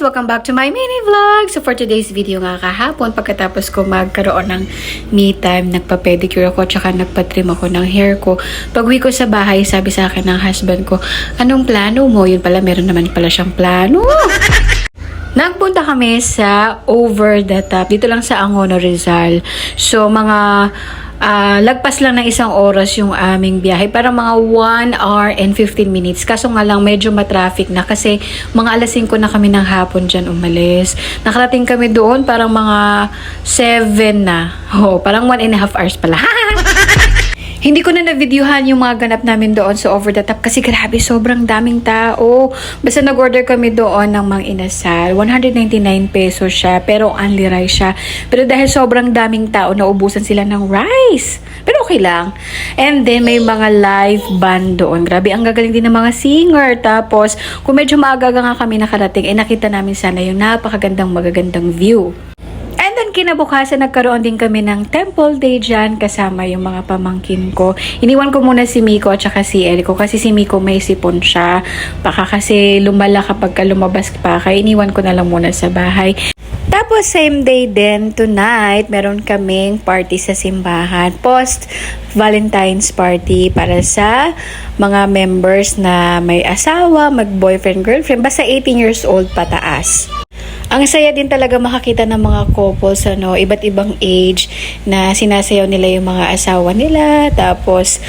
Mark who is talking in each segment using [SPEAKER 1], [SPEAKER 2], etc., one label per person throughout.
[SPEAKER 1] Welcome back to my mini vlog. So for today's video nga kahapon, pagkatapos ko magkaroon ng me time, nagpa-pedicure ako tsaka nagpa-trim ako ng hair ko. Pag-uwi ko sa bahay, sabi sa akin ng husband ko, anong plano mo? Yun pala, meron naman pala siyang plano. Nagpunta kami sa Over the Top, dito lang sa Angono, Rizal. So mga lagpas lang ng isang oras yung aming biyahe. Parang mga 1 hour and 15 minutes. Kaso nga lang medyo matraffic na kasi mga alas 5 na kami ng hapon dyan umalis. Nakarating kami doon parang mga 7 na. Oh, parang 1.5 hours pala. Hindi ko na na-videohan yung mga ganap namin doon sa Over the Top kasi grabe, sobrang daming tao. Basta nag-order kami doon ng Mang Inasal. 199 pesos siya, pero only rice siya. Pero dahil sobrang daming tao, naubusan sila ng rice. Pero okay lang. And then, may mga live band doon. Grabe, ang gagaling din ng mga singer. Tapos, kung medyo maaga nga kami nakarating, nakita namin sana yung napakagandang magagandang view. And then kinabukasan nagkaroon din kami ng Temple Day dyan kasama yung mga pamangkin ko. Iniwan ko muna si Miko at saka si Erico kasi si Miko may sipon siya. Baka kasi lumala kapag lumabas pa kaya iniwan ko na lang muna sa bahay. Tapos same day din tonight, meron kaming party sa simbahan. Post Valentine's party para sa mga members na may asawa, mag-boyfriend, girlfriend, basta 18 years old pataas. Ang saya din talaga makakita ng mga couples, iba't ibang age na sinasayaw nila yung mga asawa nila. Tapos,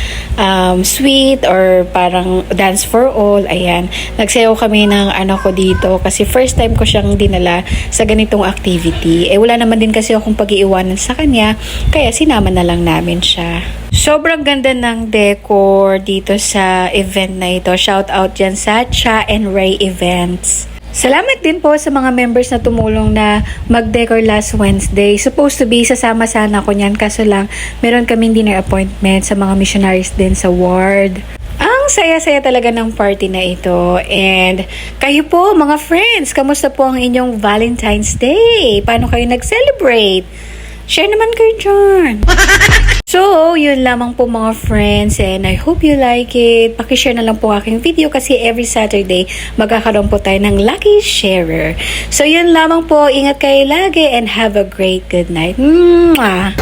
[SPEAKER 1] sweet or parang dance for all. Ayan. Nagsayaw kami ng ko dito kasi first time ko siyang dinala sa ganitong activity. Wala naman din kasi akong pag-iiwanan sa kanya. Kaya sinama na lang namin siya. Sobrang ganda ng decor dito sa event na ito. Shout out dyan sa Cha and Ray Events. Salamat din po sa mga members na tumulong na mag-decor last Wednesday. Supposed to be, sasama sana ako niyan. Kaso lang, meron kaming dinner appointment sa mga missionaries din sa ward. Ang saya-saya talaga ng party na ito. And kayo po, mga friends, kamusta po ang inyong Valentine's Day? Paano kayo nag-celebrate? Share naman kayo dyan. So, yun lamang po mga friends and I hope you like it. Pakishare na lang po aking video kasi every Saturday magkakaroon po tayo ng lucky sharer. So, yun lamang po. Ingat kayo lagi and have a great good night. Mwah!